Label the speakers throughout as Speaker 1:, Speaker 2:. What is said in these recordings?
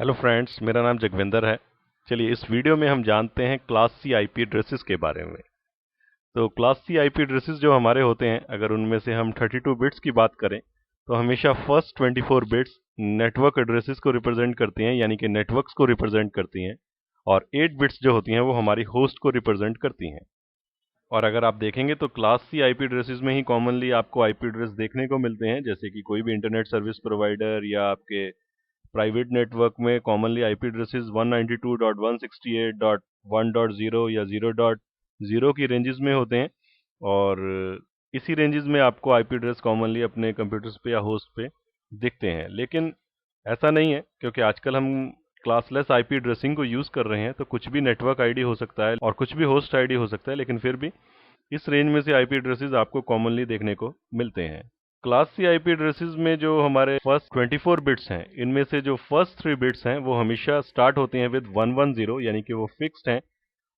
Speaker 1: Hello friends, मेरा नाम जगविंदर है। चलिए इस वीडियो में हम जानते हैं क्लास सी आईपी एड्रेसेस के बारे में। तो क्लास सी आईपी एड्रेसेस जो हमारे होते हैं, अगर उनमें से हम 32 बिट्स की बात करें तो हमेशा फर्स्ट 24 बिट्स नेटवर्क एड्रेसेस को रिप्रेजेंट करती हैं, यानी कि नेटवर्क्स को रिप्रेजेंट करती हैं, और 8 बिट्स जो होती हैं वो हमारी होस्ट को रिप्रेजेंट करती हैं। और अगर आप देखेंगे तो क्लास सी आईपी एड्रेसेस में ही कॉमनली आपको आईपी एड्रेस देखने को मिलते हैं, जैसे कि कोई भी इंटरनेट सर्विस प्रोवाइडर या आपके प्राइवेट नेटवर्क में कॉमनली आईपी एड्रेसेस 192.168.1.0 या 0.0 की रेंजेस में होते हैं। और इसी रेंजेस में आपको आईपी एड्रेस कॉमनली अपने कंप्यूटर्स पे या होस्ट पे दिखते हैं। लेकिन ऐसा नहीं है, क्योंकि आजकल हम क्लासलेस आईपी एड्रेसिंग को यूज़ कर रहे हैं, तो कुछ भी नेटवर्क आईडी हो सकता है और कुछ भी होस्ट आईडी हो सकता है, लेकिन फिर भी इस रेंज में से आईपी एड्रेसेस आपको कॉमनली देखने को मिलते हैं। क्लास सी आईपी एड्रेसेस में जो हमारे फर्स्ट 24 बिट्स हैं, इनमें से जो फर्स्ट 3 बिट्स हैं वो हमेशा स्टार्ट होते हैं विद 110, यानी कि वो फिक्स्ड हैं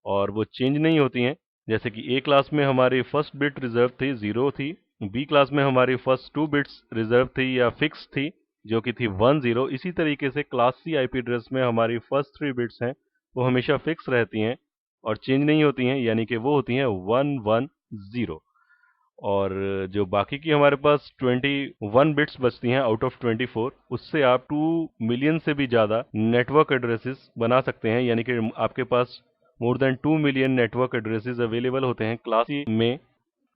Speaker 1: और वो चेंज नहीं होती हैं। जैसे कि ए क्लास में हमारी फर्स्ट बिट रिजर्व थी, 0 थी। बी क्लास में हमारी फर्स्ट 2 बिट्स रिजर्व थी या फिक्स थी, जो कि थी 10। इसी तरीके से क्लास सी आईपी एड्रेस में हमारी फर्स्ट 3 बिट्स हैं वो हमेशा फिक्स रहती हैं और चेंज नहीं होती हैं, यानी कि वो होती हैं 110। और जो बाकी की हमारे पास 21 बिट्स बचती हैं आउट ऑफ 24, उससे आप 2 मिलियन से भी ज़्यादा नेटवर्क एड्रेसेस बना सकते हैं, यानी कि आपके पास more than 2 million network addresses available होते हैं क्लास सी में।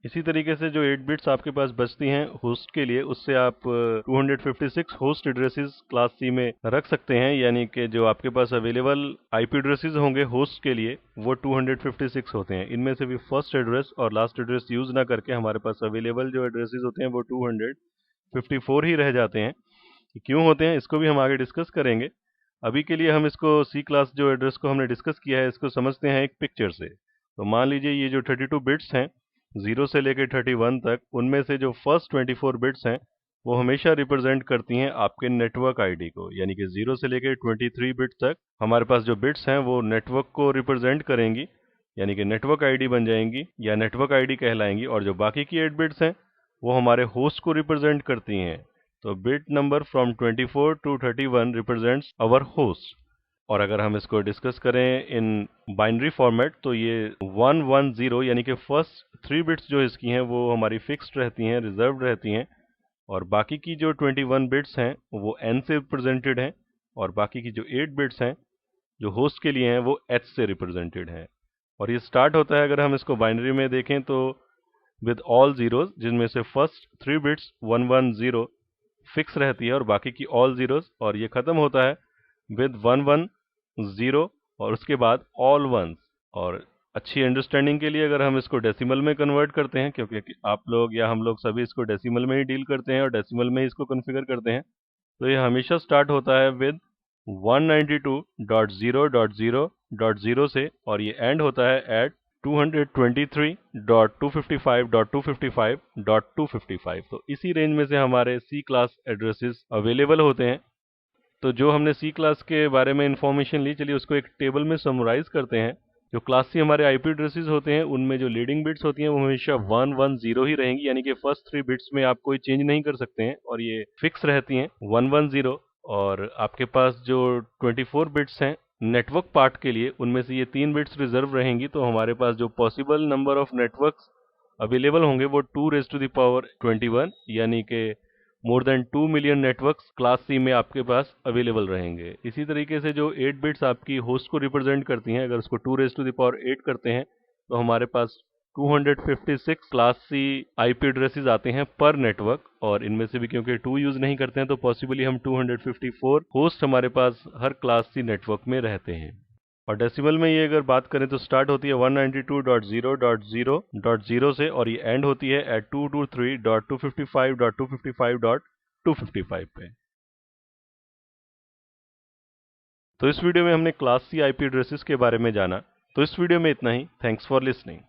Speaker 1: इसी तरीके से जो 8 बिट्स आपके पास बचती हैं होस्ट के लिए, उससे आप 256 होस्ट एड्रेसेस क्लास सी में रख सकते हैं, यानी कि जो आपके पास अवेलेबल आईपी एड्रेसेस होंगे होस्ट के लिए वो 256 होते हैं। इनमें से भी फर्स्ट एड्रेस और लास्ट एड्रेस यूज ना करके हमारे पास अवेलेबल जो एड्रेसेस होते हैं वो 254 ही रह जाते हैं। क्यों होते हैं इसको भी हम आगे डिस्कस करेंगे। अभी के लिए हम इसको सी क्लास जो एड्रेस को हमने डिस्कस किया है इसको समझते हैं एक पिक्चर से। तो मान लीजिए ये जो 32 बिट्स हैं 0 से लेकर 31 तक, उनमें से जो फर्स्ट 24 बिट्स हैं वो हमेशा रिप्रेजेंट करती हैं आपके नेटवर्क आईडी को, यानी कि 0 से लेकर 23 बिट तक हमारे पास जो बिट्स हैं वो नेटवर्क को रिप्रेजेंट करेंगी, यानी कि नेटवर्क आईडी बन जाएंगी या नेटवर्क आईडी कहलाएंगी। और जो बाकी की 8 बिट्स हैं वो हमारे होस्ट को रिप्रेजेंट करती हैं। तो bit number from 24 to 31 represents our host. और अगर हम इसको डिस्कस करें इन बाइनरी फॉर्मेट तो ये 110, यानी कि फर्स्ट 3 बिट्स जो इसकी हैं वो हमारी फिक्स्ड रहती हैं, रिजर्व्ड रहती हैं, और बाकी की जो 21 बिट्स हैं वो n से रिप्रेजेंटेड हैं, और बाकी की जो 8 बिट्स हैं जो होस्ट के लिए हैं वो h से रिप्रेजेंटेड हैं। और ये स्टार्ट होता है, अगर हम इसको बाइनरी में देखें तो विद ऑल जीरोज, जिनमें से फर्स्ट 3 बिट्स 110 फिक्स रहती है और बाकी की ऑल जीरोज, और ये खत्म होता है विद 110 और उसके बाद ऑल वंस। और अच्छी अंडरस्टैंडिंग के लिए अगर हम इसको डेसिमल में कन्वर्ट करते हैं, क्योंकि आप लोग या हम लोग सभी इसको डेसिमल में ही डील करते हैं और डेसिमल में ही इसको कॉन्फ़िगर करते हैं, तो ये हमेशा स्टार्ट होता है विद 192.0.0.0 से और ये एंड होता है एट 223.255.255.255। तो इसी रेंज में से हमारे सी क्लास एड्रेसेस अवेलेबल होते हैं। तो जो हमने सी क्लास के बारे में इंफॉर्मेशन ली, चलिए उसको एक टेबल में समराइज करते हैं। जो क्लास सी हमारे आईपी एड्रेसेस होते हैं उनमें जो लीडिंग बिट्स होती हैं वो हमेशा 110 ही रहेंगी, यानी कि फर्स्ट 3 बिट्स में आप कोई चेंज नहीं कर सकते हैं और ये फिक्स रहती हैं 110। और आपके पास जो 24 बिट्स हैं नेटवर्क पार्ट के लिए, उनमें से ये 3 बिट्स रिजर्व रहेंगी। तो हमारे पास जो possible number of networks available होंगे वो 2⁻21, यानी कि more than 2 million networks class C में आपके पास अवेलेबल रहेंगे। इसी तरीके से जो 8 बिट्स आपकी होस्ट को रिप्रेजेंट करती हैं, अगर उसको 2⁻8 करते हैं तो हमारे पास 256 क्लास सी आईपी एड्रेसेस आते हैं पर नेटवर्क, और इनमें से भी क्योंकि 2 यूज नहीं करते हैं तो पॉसिबली हम 254 होस्ट हमारे पास हर क्लास सी नेटवर्क में रहते हैं। और डेसिमल में ये अगर बात करें तो स्टार्ट होती है 192.0.0.0 से और ये एंड होती है एट 223.255.255.255 पे। तो इस वीडियो में हमने क्लास सी आईपी एड्रेसेस के बारे में जाना। तो इस वीडियो में इतना ही। Thanks for listening.